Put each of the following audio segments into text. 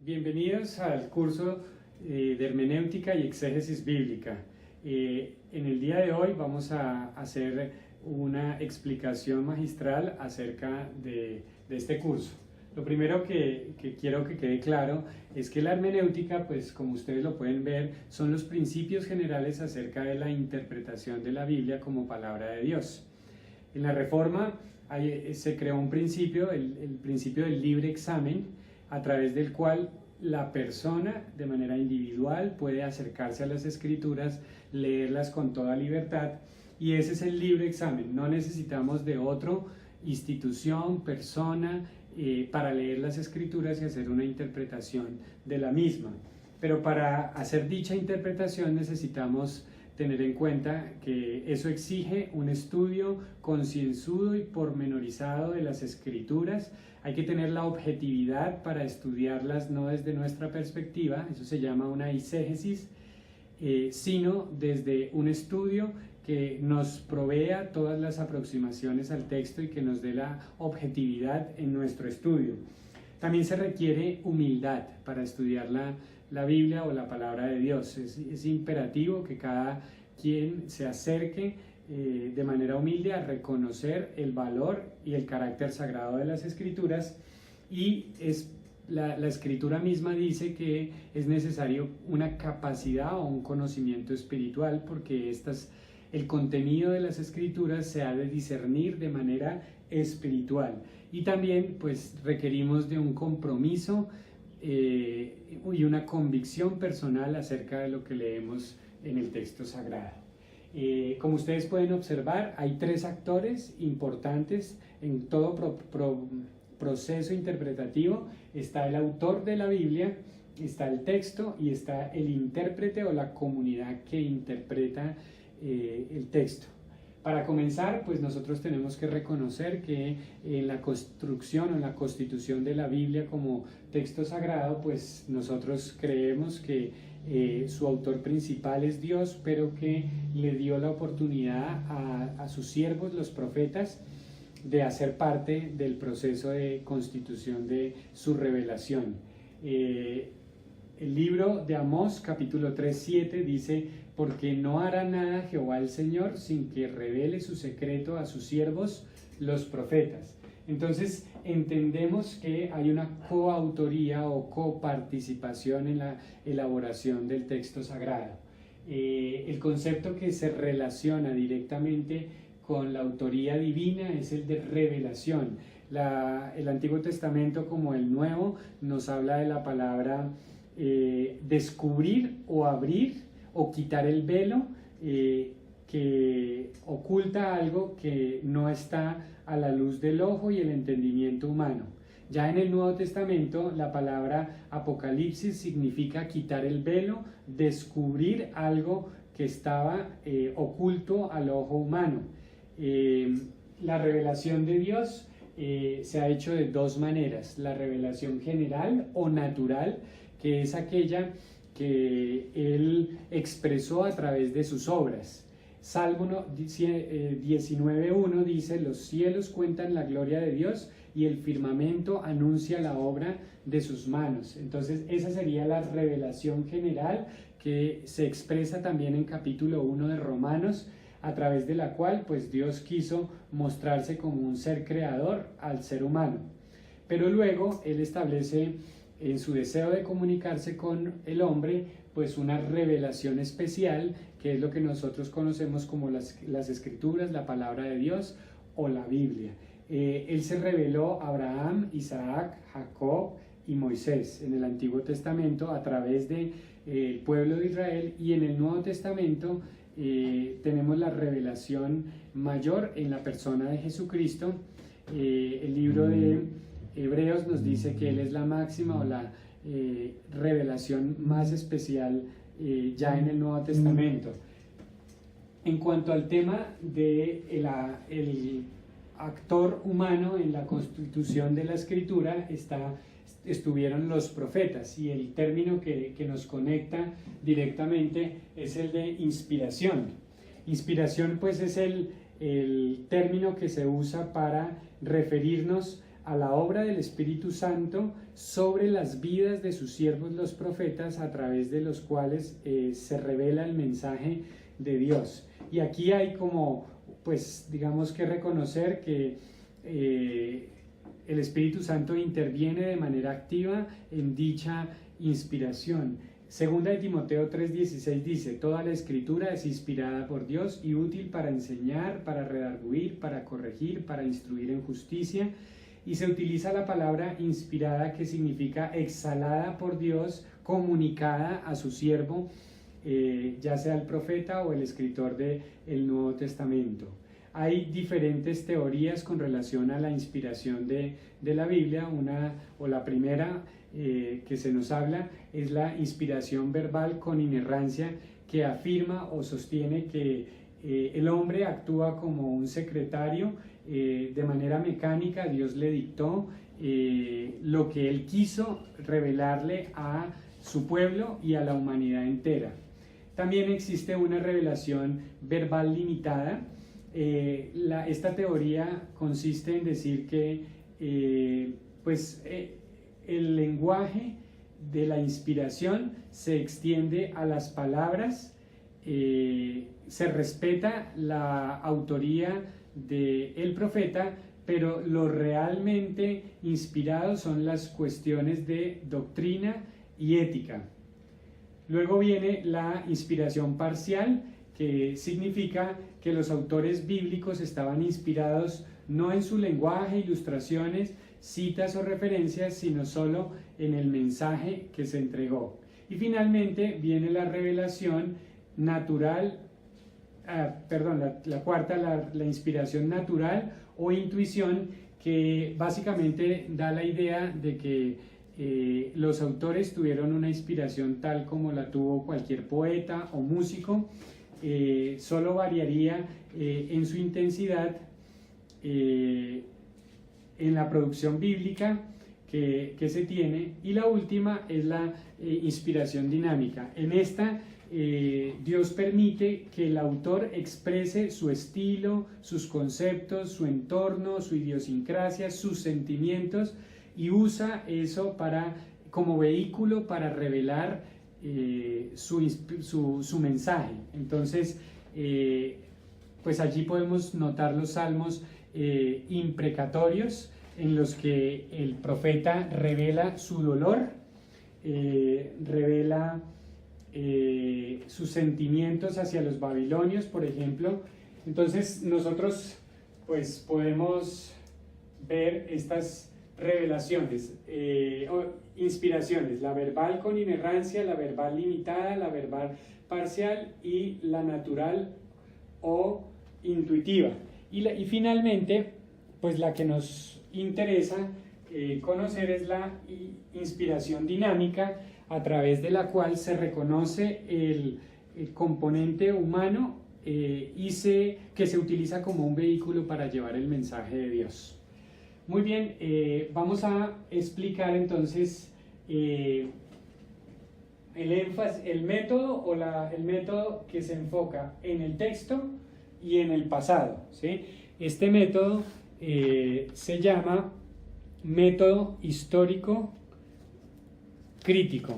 Bienvenidos al curso de hermenéutica y exégesis bíblica. En el día de hoy vamos a hacer una explicación magistral acerca de este curso. Lo primero que quiero que quede claro es que la hermenéutica, pues como ustedes lo pueden ver, son los principios generales acerca de la interpretación de la Biblia como palabra de Dios. En la Reforma se creó un principio, el principio del libre examen, a través del cual la persona de manera individual puede acercarse a las escrituras, leerlas con toda libertad, y ese es el libre examen. No necesitamos de otra institución, persona, para leer las escrituras y hacer una interpretación de la misma. Pero para hacer dicha interpretación necesitamos tener en cuenta que eso exige un estudio concienzudo y pormenorizado de las escrituras. Hay que tener la objetividad para estudiarlas no desde nuestra perspectiva, eso se llama una eisegesis, sino desde un estudio que nos provea todas las aproximaciones al texto y que nos dé la objetividad en nuestro estudio. También se requiere humildad para estudiar la Biblia o la palabra de Dios. Es imperativo que cada quien se acerque de manera humilde a reconocer el valor y el carácter sagrado de las escrituras, y la escritura misma dice que es necesario una capacidad o un conocimiento espiritual, porque el contenido de las escrituras se ha de discernir de manera espiritual, y también pues requerimos de un compromiso y una convicción personal acerca de lo que leemos en el texto sagrado. Como ustedes pueden observar, hay tres actores importantes en todo proceso interpretativo. Está el autor de la Biblia, está el texto y está el intérprete o la comunidad que interpreta el texto. Para comenzar, pues nosotros tenemos que reconocer que en la construcción o en la constitución de la Biblia como texto sagrado, pues nosotros creemos que su autor principal es Dios, pero que le dio la oportunidad a sus siervos, los profetas, de hacer parte del proceso de constitución de su revelación. El libro de Amós, capítulo 3:7, dice: porque no hará nada Jehová el Señor sin que revele su secreto a sus siervos, los profetas. Entonces entendemos que hay una coautoría o coparticipación en la elaboración del texto sagrado. El concepto que se relaciona directamente con la autoría divina es el de revelación. El Antiguo Testamento, como el Nuevo, nos habla de la palabra descubrir o abrir o quitar el velo que oculta algo que no está a la luz del ojo y el entendimiento humano. Ya en el Nuevo Testamento la palabra apocalipsis significa quitar el velo, descubrir algo que estaba oculto al ojo humano. La revelación de Dios se ha hecho de dos maneras: la revelación general o natural, que es aquella que Él expresó a través de sus obras. Salmo 19:1 dice: los cielos cuentan la gloria de Dios y el firmamento anuncia la obra de sus manos. Entonces esa sería la revelación general, que se expresa también en capítulo 1 de Romanos, a través de la cual pues Dios quiso mostrarse como un ser creador al ser humano. Pero luego Él establece en su deseo de comunicarse con el hombre pues una revelación especial, que es lo que nosotros conocemos como las escrituras, la palabra de Dios o la Biblia. Él se reveló a Abraham, Isaac, Jacob y Moisés en el Antiguo Testamento a través del pueblo de Israel, y en el Nuevo Testamento tenemos la revelación mayor en la persona de Jesucristo. El libro de Hebreos nos dice que Él es la máxima o la revelación más especial ya en el Nuevo Testamento. En cuanto al tema del actor humano en la constitución de la escritura, estuvieron los profetas, y el término que nos conecta directamente es el de inspiración. Inspiración pues es el término que se usa para referirnos a la obra del Espíritu Santo sobre las vidas de sus siervos los profetas, a través de los cuales se revela el mensaje de Dios. Y aquí hay como, pues digamos que reconocer que el Espíritu Santo interviene de manera activa en dicha inspiración. Segunda de Timoteo 3:16 dice: toda la escritura es inspirada por Dios y útil para enseñar, para redarguir, para corregir, para instruir en justicia. Y se utiliza la palabra inspirada, que significa exhalada por Dios, comunicada a su siervo, ya sea el profeta o el escritor del Nuevo Testamento. Hay diferentes teorías con relación a la inspiración de la Biblia. La primera que se nos habla es la inspiración verbal con inerrancia, que afirma o sostiene que el hombre actúa como un secretario, de manera mecánica. Dios le dictó lo que él quiso revelarle a su pueblo y a la humanidad entera. También existe una revelación verbal limitada. Esta teoría consiste en decir que el lenguaje de la inspiración se extiende a las palabras, se respeta la autoría del profeta, pero lo realmente inspirado son las cuestiones de doctrina y ética. Luego viene la inspiración parcial, que significa que los autores bíblicos estaban inspirados no en su lenguaje, ilustraciones, citas o referencias, sino solo en el mensaje que se entregó. Y finalmente viene la revelación natural, la cuarta, la inspiración natural o intuición, que básicamente da la idea de que los autores tuvieron una inspiración tal como la tuvo cualquier poeta o músico. Solo variaría en su intensidad en la producción bíblica que se tiene. Y la última es la inspiración dinámica. En esta Dios permite que el autor exprese su estilo, sus conceptos, su entorno, su idiosincrasia, sus sentimientos, y usa eso como vehículo para revelar su mensaje. Entonces, pues allí podemos notar los salmos imprecatorios, en los que el profeta revela su dolor, revela sus sentimientos hacia los babilonios, por ejemplo. Entonces nosotros pues podemos ver estas revelaciones o inspiraciones: la verbal con inerrancia, la verbal limitada, la verbal parcial y la natural o intuitiva. Y finalmente, pues la que nos interesa conocer es la inspiración dinámica, a través de la cual se reconoce el componente humano que se utiliza como un vehículo para llevar el mensaje de Dios. Muy bien, vamos a explicar entonces el método el método que se enfoca en el texto y en el pasado, ¿sí? Este método se llama método histórico crítico.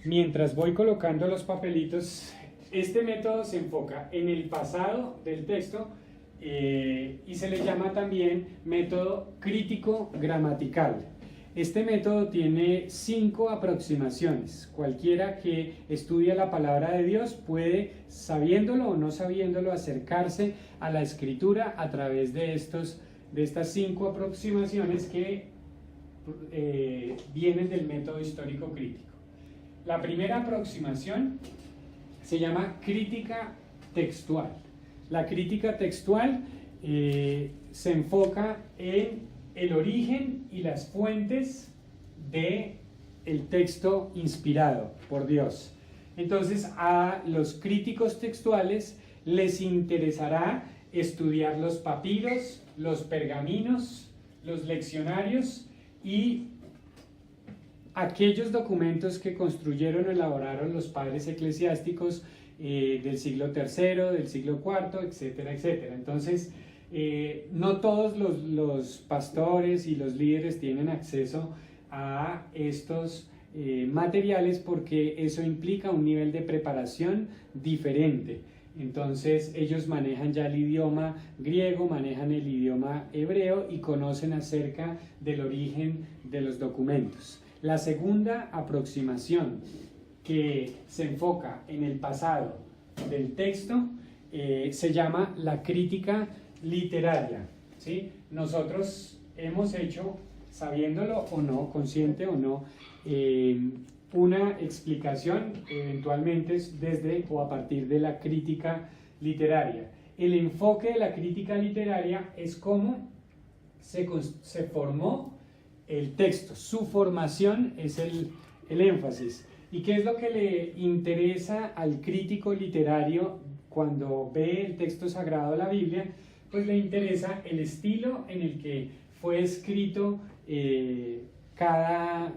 Mientras voy colocando los papelitos, este método se enfoca en el pasado del texto y se le llama también método crítico gramatical. Este método tiene 5 aproximaciones. Cualquiera que estudie la palabra de Dios puede, sabiéndolo o no sabiéndolo, acercarse a la escritura a través de estas 5 aproximaciones que vienen del método histórico crítico. La primera aproximación se llama crítica textual. La crítica textual se enfoca en el origen y las fuentes del texto inspirado por Dios. Entonces, a los críticos textuales les interesará estudiar los papiros, los pergaminos, los leccionarios y aquellos documentos que construyeron o elaboraron los padres eclesiásticos del siglo III, del siglo IV, etcétera, etcétera. Entonces, No todos los pastores y los líderes tienen acceso a estos materiales porque eso implica un nivel de preparación diferente. Entonces ellos manejan ya el idioma griego, manejan el idioma hebreo y conocen acerca del origen de los documentos. La segunda aproximación, que se enfoca en el pasado del texto, se llama la crítica literaria, ¿sí? Nosotros hemos hecho, sabiéndolo o no, consciente o no, una explicación eventualmente desde o a partir de la crítica literaria. El enfoque de la crítica literaria es cómo se formó el texto, su formación es el énfasis. ¿Y qué es lo que le interesa al crítico literario cuando ve el texto sagrado de la Biblia? Pues le interesa el estilo en el que fue escrito cada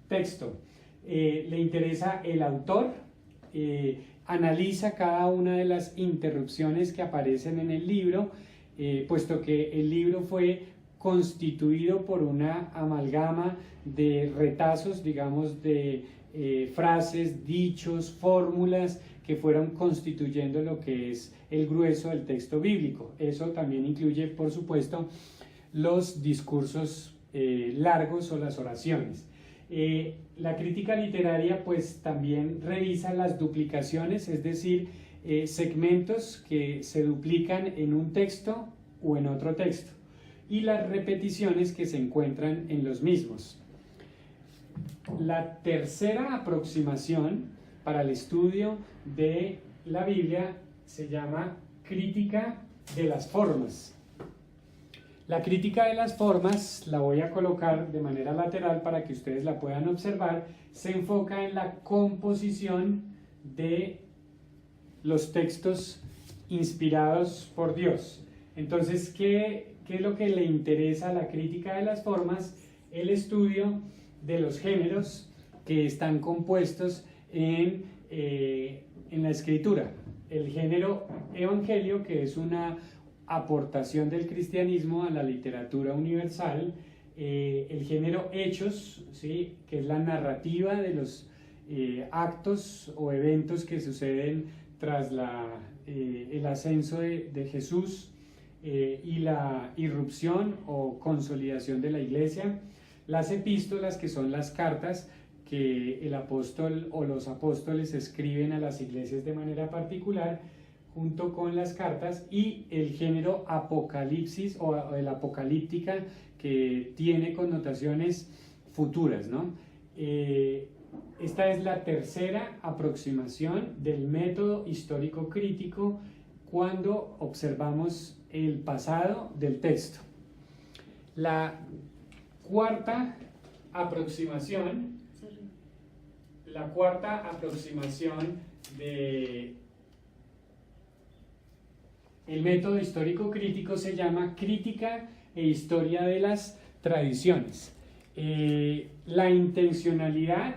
texto. Le interesa el autor, analiza cada una de las interrupciones que aparecen en el libro, puesto que el libro fue constituido por una amalgama de retazos, digamos, de frases, dichos, fórmulas que fueron constituyendo lo que es el grueso del texto bíblico. Eso también incluye, por supuesto, los discursos largos o las oraciones. La crítica literaria pues también revisa las duplicaciones, es decir, segmentos que se duplican en un texto o en otro texto, y las repeticiones que se encuentran en los mismos. La tercera aproximación para el estudio de la Biblia se llama crítica de las formas. La crítica de las formas, la voy a colocar de manera lateral para que ustedes la puedan observar, se enfoca en la composición de los textos inspirados por Dios. Entonces, ¿qué es lo que le interesa a la crítica de las formas? El estudio de los géneros que están compuestos en la escritura. El género evangelio, que es una aportación del cristianismo a la literatura universal, el género hechos, ¿sí?, que es la narrativa de los actos o eventos que suceden tras el ascenso de Jesús y la irrupción o consolidación de la iglesia. Las epístolas, que son las cartas que el apóstol o los apóstoles escriben a las iglesias de manera particular, junto con las cartas, y el género apocalipsis o el apocalíptica, que tiene connotaciones futuras, ¿no? Esta es la tercera aproximación del método histórico crítico cuando observamos el pasado del texto. La cuarta aproximación de el método histórico crítico se llama crítica e historia de las tradiciones. La intencionalidad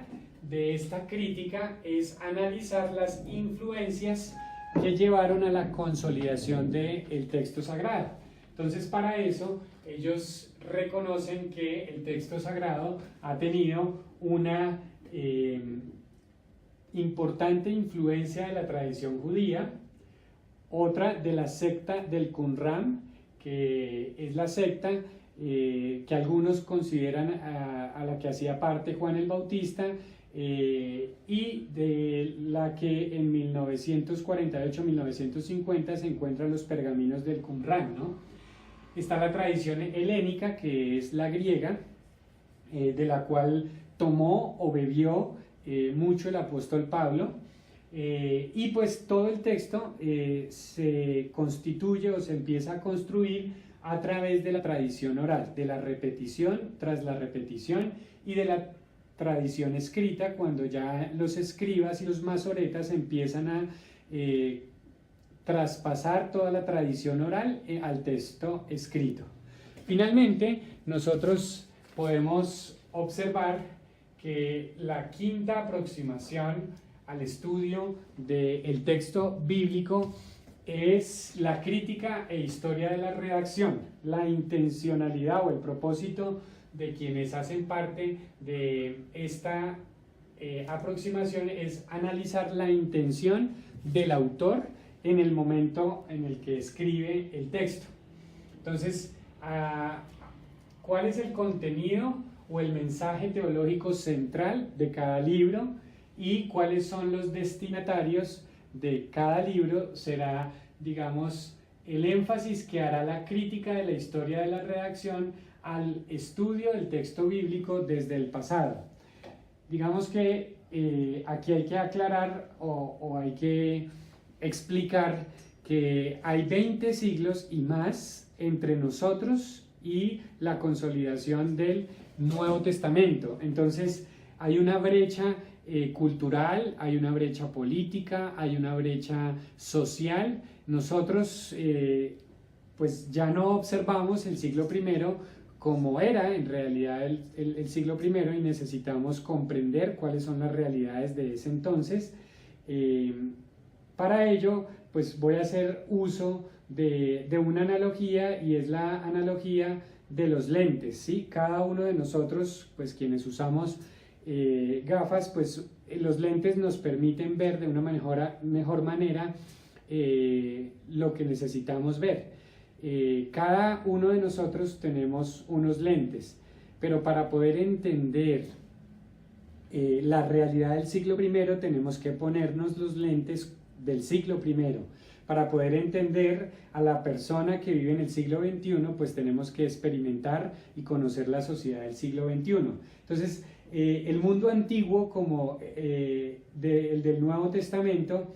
de esta crítica es analizar las influencias que llevaron a la consolidación del texto sagrado. Entonces, para eso, ellos reconocen que el texto sagrado ha tenido una importante influencia de la tradición judía, otra de la secta del Qumran, que es la secta que algunos consideran a la que hacía parte Juan el Bautista, y de la que en 1948-1950 se encuentran los pergaminos del Qumran, ¿no? Está la tradición helénica, que es la griega, de la cual tomó o bebió mucho el apóstol Pablo, y pues todo el texto se constituye o se empieza a construir a través de la tradición oral, de la repetición tras la repetición y de la tradición escrita, cuando ya los escribas y los masoretas empiezan a traspasar toda la tradición oral al texto escrito. Finalmente, nosotros podemos observar que la quinta aproximación al estudio del texto bíblico es la crítica e historia de la redacción, la intencionalidad o el propósito de quienes hacen parte de esta aproximación es analizar la intención del autor en el momento en el que escribe el texto. Entonces, ¿cuál es el contenido o el mensaje teológico central de cada libro y cuáles son los destinatarios de cada libro? Será, digamos, el énfasis que hará la crítica de la historia de la redacción al estudio del texto bíblico desde el pasado. Digamos que aquí hay que aclarar o hay que explicar que hay 20 siglos y más entre nosotros y la consolidación del Nuevo Testamento. Entonces hay una brecha cultural, hay una brecha política, hay una brecha social. Nosotros pues ya no observamos el siglo I como era en realidad el siglo I y necesitamos comprender cuáles son las realidades de ese entonces. Para ello pues voy a hacer uso de una analogía y es la analogía de los lentes, ¿sí? Cada uno de nosotros, pues quienes usamos gafas, pues los lentes nos permiten ver de una mejor manera lo que necesitamos ver. Cada uno de nosotros tenemos unos lentes, pero para poder entender la realidad del siglo I tenemos que ponernos los lentes del siglo I. Para poder entender a la persona que vive en el siglo XXI, pues tenemos que experimentar y conocer la sociedad del siglo XXI. Entonces, el mundo antiguo como el del Nuevo Testamento,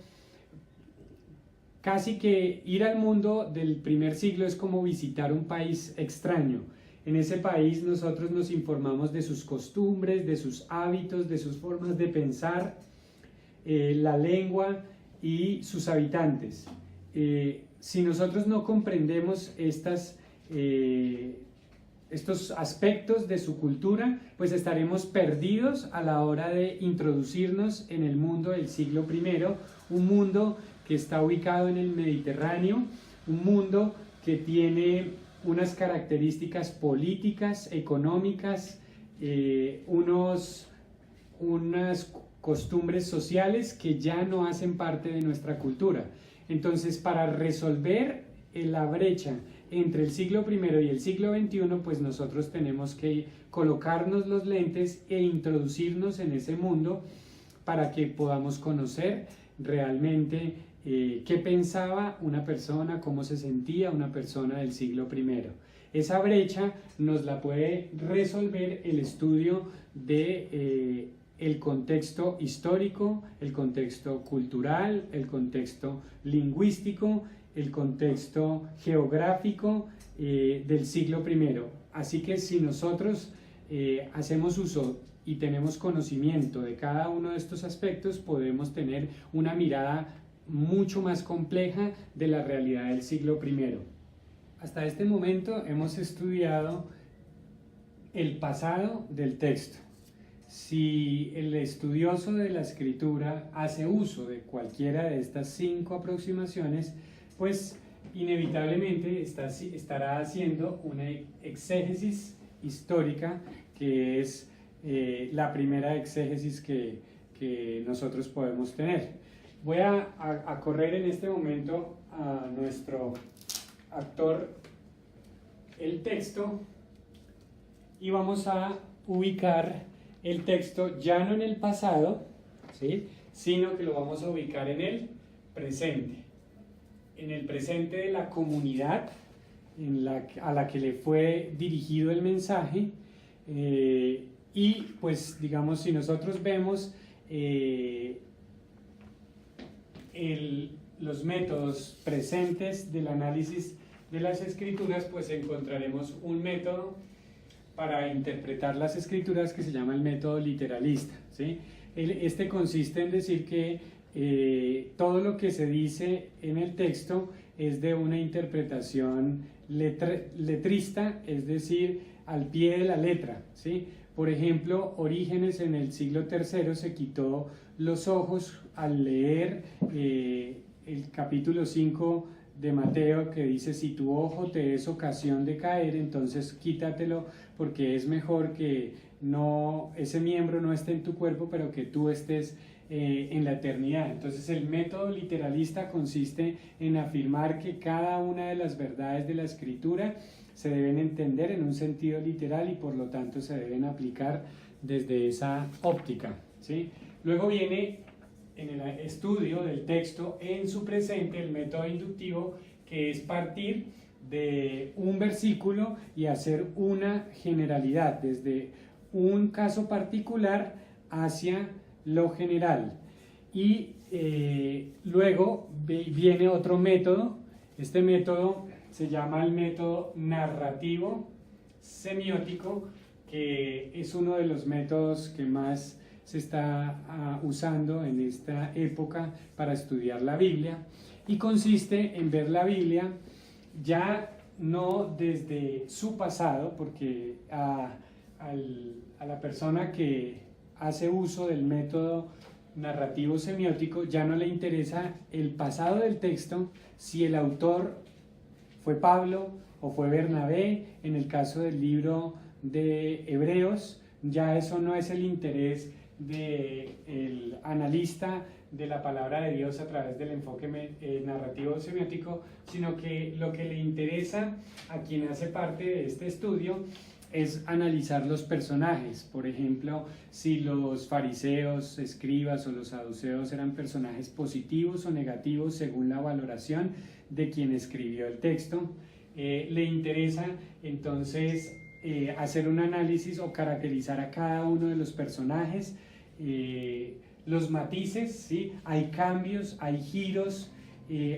casi que ir al mundo del primer siglo es como visitar un país extraño. En ese país nosotros nos informamos de sus costumbres, de sus hábitos, de sus formas de pensar, la lengua y sus habitantes. Si nosotros no comprendemos estos aspectos de su cultura, pues estaremos perdidos a la hora de introducirnos en el mundo del siglo I, un mundo que está ubicado en el Mediterráneo, un mundo que tiene unas características políticas, económicas, unas costumbres sociales que ya no hacen parte de nuestra cultura. Entonces, para resolver la brecha entre el siglo I y el siglo XXI, pues nosotros tenemos que colocarnos los lentes e introducirnos en ese mundo para que podamos conocer realmente qué pensaba una persona, cómo se sentía una persona del siglo I. Esa brecha nos la puede resolver el estudio de el contexto histórico, el contexto cultural, el contexto lingüístico, el contexto geográfico del siglo I. Así que si nosotros hacemos uso y tenemos conocimiento de cada uno de estos aspectos, podemos tener una mirada mucho más compleja de la realidad del siglo I. Hasta este momento hemos estudiado el pasado del texto. Si el estudioso de la escritura hace uso de cualquiera de estas 5 aproximaciones, pues inevitablemente estará haciendo una exégesis histórica, que es la primera exégesis que nosotros podemos tener. Voy a correr en este momento a nuestro actor el texto y vamos a ubicar el texto ya no en el pasado, ¿sí?, sino que lo vamos a ubicar en el presente. En el presente de la comunidad a la que le fue dirigido el mensaje. Y pues digamos, si nosotros vemos los métodos presentes del análisis de las escrituras, pues encontraremos un método para interpretar las escrituras que se llama el método literalista, ¿sí? Este consiste en decir que todo lo que se dice en el texto es de una interpretación letrista, es decir, al pie de la letra, ¿sí? Por ejemplo, Orígenes en el siglo III se quitó los ojos al leer el capítulo 5 de Mateo, que dice: si tu ojo te es ocasión de caer, entonces quítatelo, porque es mejor que ese miembro no esté en tu cuerpo, pero que tú estés en la eternidad. Entonces el método literalista consiste en afirmar que cada una de las verdades de la Escritura se deben entender en un sentido literal y por lo tanto se deben aplicar desde esa óptica, ¿sí? Luego viene en el estudio del texto en su presente el método inductivo, que es partir de un versículo y hacer una generalidad desde un caso particular hacia lo general. Y luego viene otro método. Este método se llama el método narrativo semiótico, que es uno de los métodos que más se está usando en esta época para estudiar la Biblia, y consiste en ver la Biblia ya no desde su pasado, porque a la persona que hace uso del método narrativo semiótico ya no le interesa el pasado del texto, si el autor fue Pablo o fue Bernabé. En el caso del libro de Hebreos, ya eso no es el interés del analista de la palabra de Dios a través del enfoque narrativo semiótico, sino que lo que le interesa a quien hace parte de este estudio es analizar los personajes. Por ejemplo, si los fariseos, escribas o los saduceos eran personajes positivos o negativos según la valoración de quien escribió el texto. Le interesa entonces hacer un análisis o caracterizar a cada uno de los personajes, los matices, ¿sí? Hay cambios, hay giros.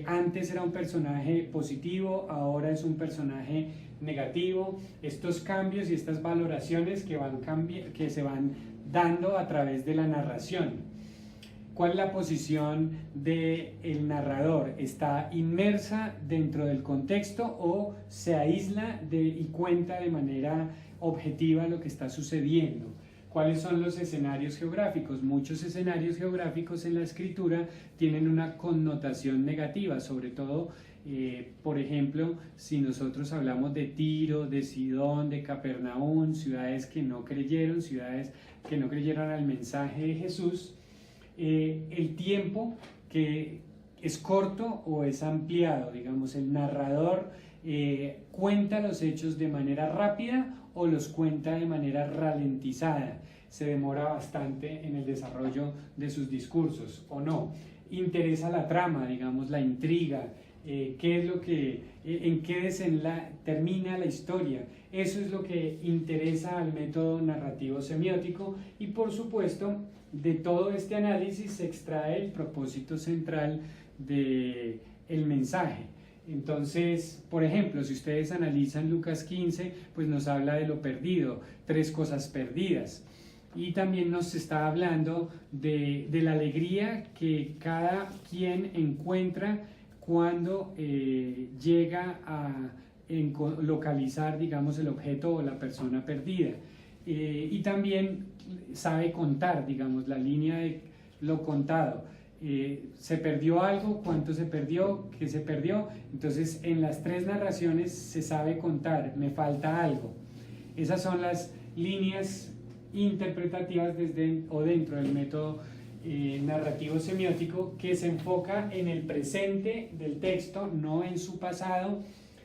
Antes era un personaje positivo, ahora es un personaje negativo. Estos cambios y estas valoraciones que se van dando a través de la narración. ¿Cuál es la posición del narrador? ¿Está inmersa dentro del contexto o se aísla y cuenta de manera objetiva lo que está sucediendo? ¿Cuáles son los escenarios geográficos? Muchos escenarios geográficos en la escritura tienen una connotación negativa, sobre todo, por ejemplo, si nosotros hablamos de Tiro, de Sidón, de Capernaum, ciudades que no creyeron al mensaje de Jesús. El tiempo que es corto o es ampliado, digamos, el narrador cuenta los hechos de manera rápida o los cuenta de manera ralentizada, se demora bastante en el desarrollo de sus discursos o no. Interesa la trama, digamos, la intriga, en qué termina la historia. Eso es lo que interesa al método narrativo semiótico, y por supuesto de todo este análisis se extrae el propósito central del mensaje. Entonces, por ejemplo, si ustedes analizan Lucas 15, pues nos habla de lo perdido, 3 cosas perdidas. Y también nos está hablando de la alegría que cada quien encuentra cuando llega a localizar, digamos, el objeto o la persona perdida. Y también sabe contar, digamos, la línea de lo contado. Se perdió algo, cuánto se perdió, qué se perdió. Entonces en las 3 narraciones se sabe contar, me falta algo. Esas son las líneas interpretativas dentro del método narrativo semiótico, que se enfoca en el presente del texto, no en su pasado.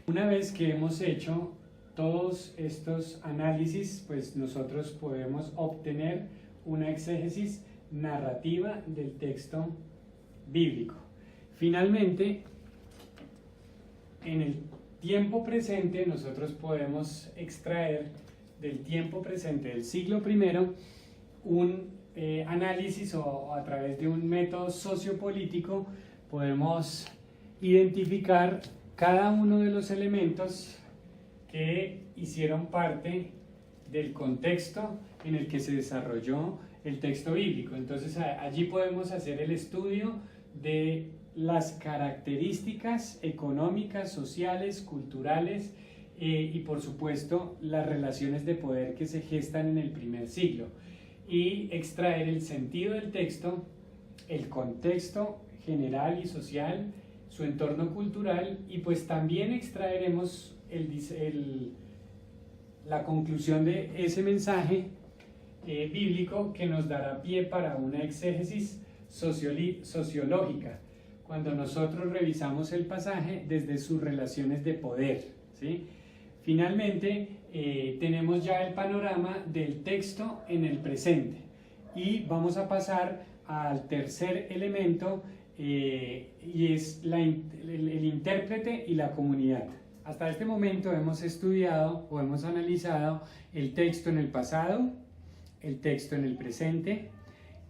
Una vez que hemos hecho todos estos análisis, pues nosotros podemos obtener una exégesis narrativa del texto bíblico. Finalmente, en el tiempo presente nosotros podemos extraer del tiempo presente del siglo I un análisis, o a través de un método sociopolítico podemos identificar cada uno de los elementos que hicieron parte del contexto en el que se desarrolló el texto bíblico. Entonces allí podemos hacer el estudio de las características económicas, sociales, culturales y por supuesto las relaciones de poder que se gestan en el primer siglo, y extraer el sentido del texto, el contexto general y social, su entorno cultural, y pues también extraeremos la conclusión de ese mensaje bíblico que nos dará pie para una exégesis sociológica, cuando nosotros revisamos el pasaje desde sus relaciones de poder, ¿sí? Finalmente, tenemos ya el panorama del texto en el presente y vamos a pasar al tercer elemento y es el intérprete y la comunidad. Hasta este momento hemos estudiado o hemos analizado el texto en el pasado, el texto en el presente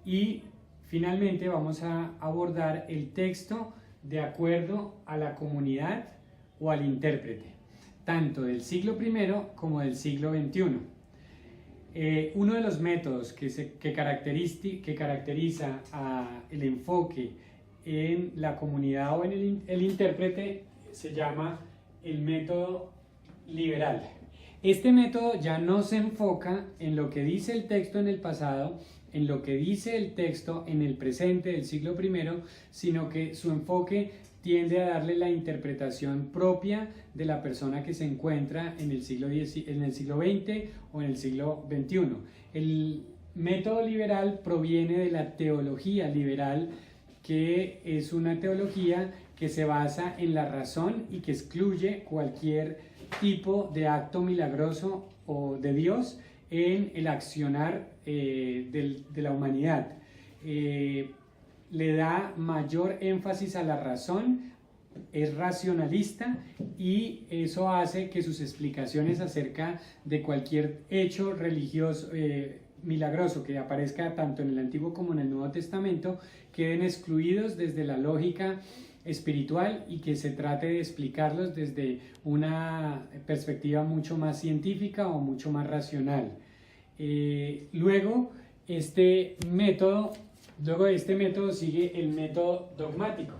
y finalmente vamos a abordar el texto de acuerdo a la comunidad o al intérprete, tanto del siglo I como del siglo XXI. Uno de los métodos que caracteriza el enfoque en la comunidad o en el intérprete se llama el método liberal. Este método ya no se enfoca en lo que dice el texto en el pasado, en lo que dice el texto en el presente del siglo I, sino que su enfoque tiende a darle la interpretación propia de la persona que se encuentra en el siglo XX o en el siglo XXI. El método liberal proviene de la teología liberal, que es una teología que se basa en la razón y que excluye cualquier tipo de acto milagroso o de Dios en el accionar de la humanidad. Le da mayor énfasis a la razón, es racionalista y eso hace que sus explicaciones acerca de cualquier hecho religioso milagroso que aparezca tanto en el Antiguo como en el Nuevo Testamento queden excluidos desde la lógica espiritual y que se trate de explicarlos desde una perspectiva mucho más científica o mucho más racional. Luego de este método sigue el método dogmático.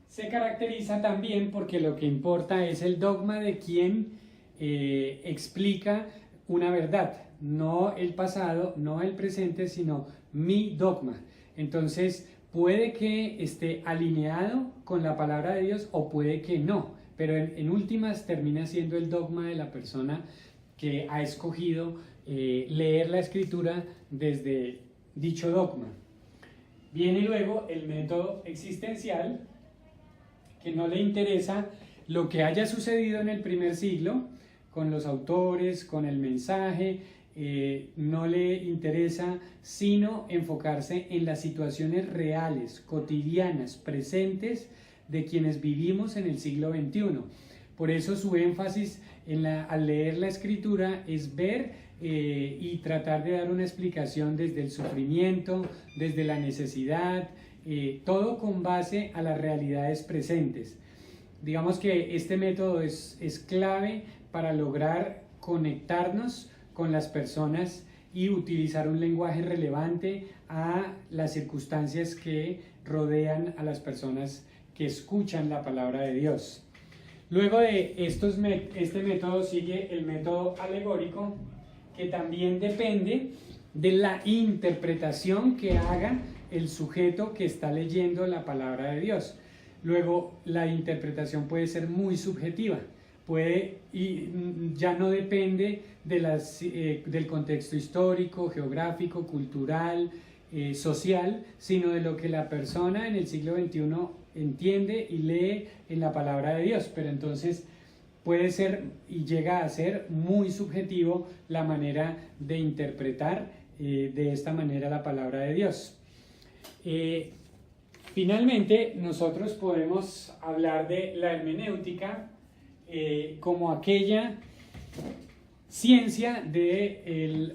Se caracteriza también porque lo que importa es el dogma de quien explica una verdad, no el pasado, no el presente, sino mi dogma. Entonces, puede que esté alineado con la palabra de Dios o puede que no, pero en últimas termina siendo el dogma de la persona que ha escogido leer la escritura desde dicho dogma. Viene luego el método existencial, que no le interesa lo que haya sucedido en el primer siglo, con los autores, con el mensaje, no le interesa sino enfocarse en las situaciones reales, cotidianas, presentes de quienes vivimos en el siglo XXI. Por eso su énfasis al leer la escritura es ver y tratar de dar una explicación desde el sufrimiento, desde la necesidad, todo con base a las realidades presentes. Digamos que este método es clave para lograr conectarnos con las personas y utilizar un lenguaje relevante a las circunstancias que rodean a las personas que escuchan la palabra de Dios. Luego de este método sigue el método alegórico, que también depende de la interpretación que haga el sujeto que está leyendo la palabra de Dios. Luego, la interpretación puede ser muy subjetiva, y ya no depende del contexto histórico, geográfico, cultural, social, sino de lo que la persona en el siglo XXI entiende y lee en la palabra de Dios. Pero entonces puede ser y llega a ser muy subjetivo la manera de interpretar de esta manera la palabra de Dios. Finalmente, nosotros podemos hablar de la hermenéutica como aquella ciencia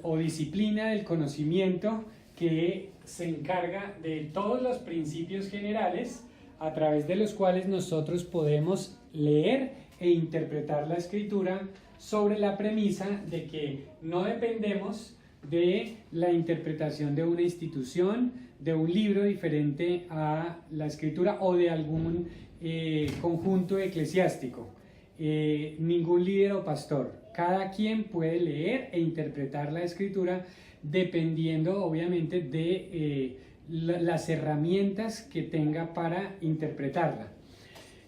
o disciplina del conocimiento que se encarga de todos los principios generales a través de los cuales nosotros podemos leer e interpretar la escritura sobre la premisa de que no dependemos de la interpretación de una institución, de un libro diferente a la escritura o de algún conjunto eclesiástico. Ningún líder o pastor. Cada quien puede leer e interpretar la escritura dependiendo obviamente de las herramientas que tenga para interpretarla.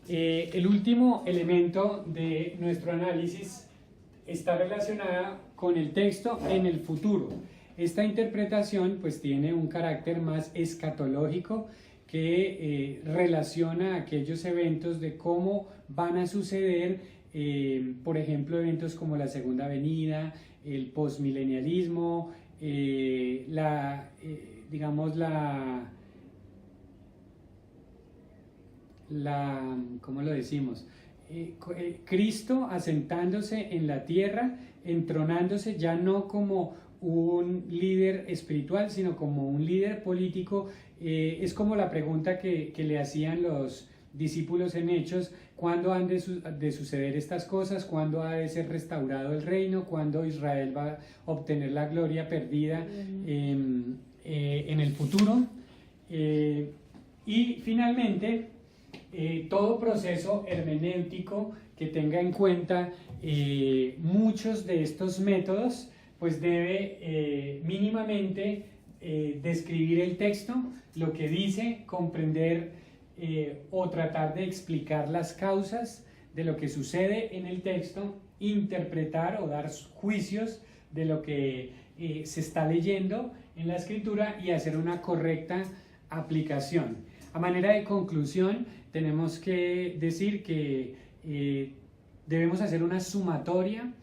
El último elemento de nuestro análisis está relacionada con el texto en el futuro. Esta interpretación pues tiene un carácter más escatológico que relaciona aquellos eventos de cómo van a suceder, por ejemplo, eventos como la Segunda Venida, el postmilenialismo, ¿cómo lo decimos? Cristo asentándose en la tierra, entronándose ya no como un líder espiritual, sino como un líder político. Es como la pregunta que le hacían los discípulos en Hechos: ¿cuándo han de suceder estas cosas? ¿Cuándo ha de ser restaurado el reino? ¿Cuándo Israel va a obtener la gloria perdida en el futuro? Y finalmente, todo proceso hermenéutico que tenga en cuenta muchos de estos métodos, pues debe mínimamente describir el texto, lo que dice, comprender o tratar de explicar las causas de lo que sucede en el texto, interpretar o dar juicios de lo que se está leyendo en la escritura y hacer una correcta aplicación. A manera de conclusión, tenemos que decir que debemos hacer una sumatoria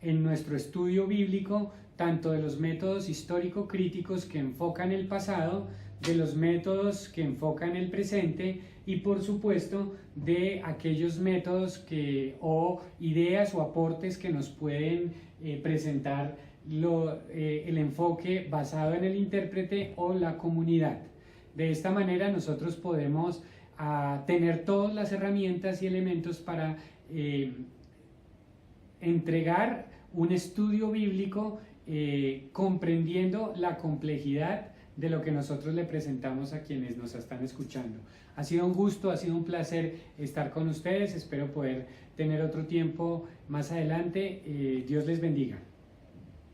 en nuestro estudio bíblico, tanto de los métodos histórico-críticos que enfocan el pasado, de los métodos que enfocan el presente y, por supuesto, de aquellos métodos o ideas o aportes que nos pueden presentar el enfoque basado en el intérprete o la comunidad. De esta manera nosotros podemos tener todas las herramientas y elementos para entregar un estudio bíblico comprendiendo la complejidad de lo que nosotros le presentamos a quienes nos están escuchando. Ha sido un gusto, ha sido un placer estar con ustedes. Espero poder tener otro tiempo más adelante. Dios les bendiga.